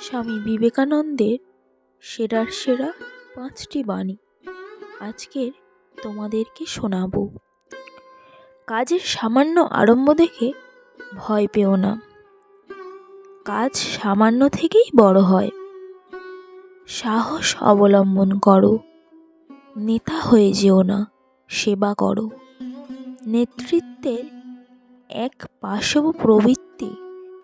স্বামী বিবেকানন্দের সেরার সেরা 5টি বাণী আজকের তোমাদেরকে শোনাবো। কাজের সামান্য আরম্ভ দেখে ভয় পেও না। কাজ সামান্য থেকেই বড় হয়। সাহস অবলম্বন করো। নেতা হয়ে যেও না, সেবা করো। নেতৃত্বের এক পাশব প্রবৃত্তি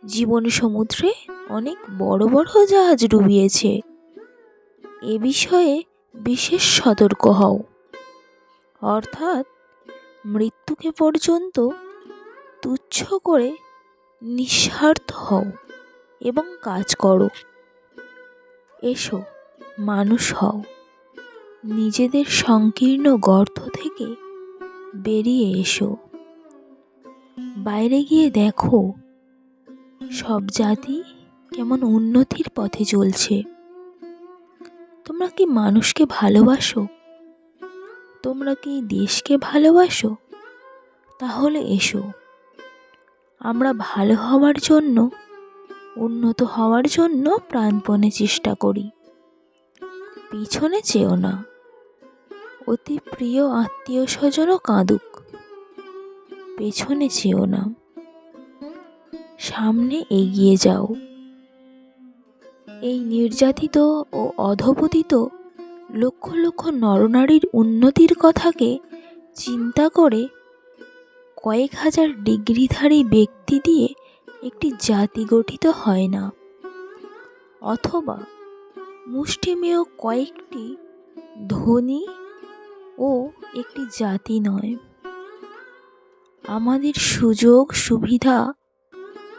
জীবন সমুদ্রে অনেক বড় বড় জাহাজ ডুবিয়েছে। এ বিষয়ে বিশেষ সতর্ক হও। অর্থাৎ মৃত্যুকে পর্যন্ত তুচ্ছ করে নিঃস্বার্থ হও এবং কাজ করো। এসো, মানুষ হও। নিজেদের সংকীর্ণ গর্ত থেকে বেরিয়ে এসো। বাইরে গিয়ে দেখো সব জাতি কেমন উন্নতির পথে চলছে। তোমরা কি মানুষকে ভালোবাসো? তোমরা কি দেশকে ভালোবাসো? তাহলে এসো, আমরা ভালো হওয়ার জন্য, উন্নত হওয়ার জন্য প্রাণপণে চেষ্টা করি। পিছনে চেও না। অতি প্রিয় আত্মীয় স্বজনও কাঁদুক, পেছনে চেও না। সামনে এগিয়ে যাও। এই নির্যাতিত ও অধঃপতিত লক্ষ লক্ষ নরনারীর উন্নতির কথাকে চিন্তা করে কয়েক হাজার ডিগ্রিধারী ব্যক্তি দিয়ে একটি জাতি গঠিত হয় না, অথবা মুষ্টিমেয় কয়েকটি ধনী ও একটি জাতি নয়। আমাদের সুযোগ সুবিধা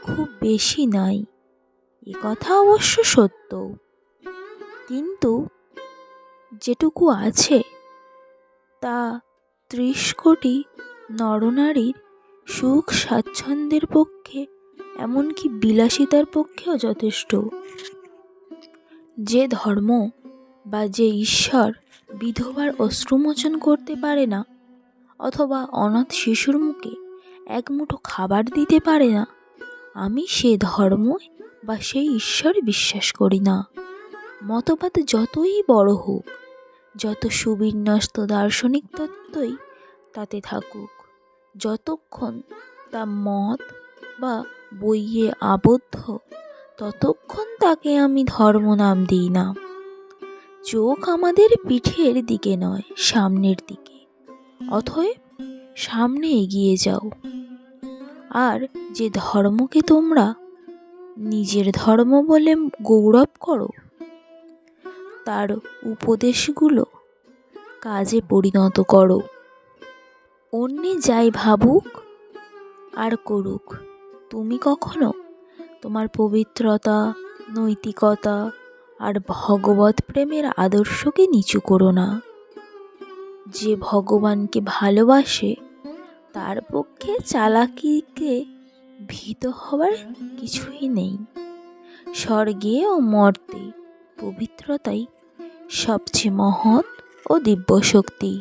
খুব বেশি নাই, এ কথা অবশ্য সত্য, কিন্তু যেটুকু আছে তা 30 কোটি নরনারীর সুখ স্বাচ্ছন্দ্যের পক্ষে, এমনকি বিলাসিতার পক্ষেও যথেষ্ট। যে ধর্ম বা যে ঈশ্বর বিধবার অশ্রুমোচন করতে পারে না, অথবা অনাথ শিশুর মুখে এক মুঠো খাবার দিতে পারে না, আমি সে ধর্ম বা সেই ঈশ্বরে বিশ্বাস করি না। মতবাদ যতই বড় হোক, যত সুবিন্যস্ত দার্শনিক তত্ত্বই তাতে থাকুক, যতক্ষণ তা মত বা বইয়ে আবদ্ধ, ততক্ষণ তাকে আমি ধর্ম নাম দিই না। চোখ আমাদের পিঠের দিকে নয়, সামনের দিকে। অতএব সামনে এগিয়ে যাও। আর যে ধর্মকে তোমরা নিজের ধর্ম বলে গৌরব করো, তার উপদেশগুলো কাজে পরিণত করো। অন্যে যাই ভাবুক আর করুক, তুমি কখনো তোমার পবিত্রতা, নৈতিকতা আর ভগবৎ প্রেমের আদর্শকে নিচু করো না। যে ভগবানকে ভালোবাসে তার পক্ষে চালাকিকে ভীত হওয়ার কিছুই নেই। স্বর্গে ও মর্তে পবিত্রতাই সবচেয়ে মহৎ ও দিব্য শক্তি।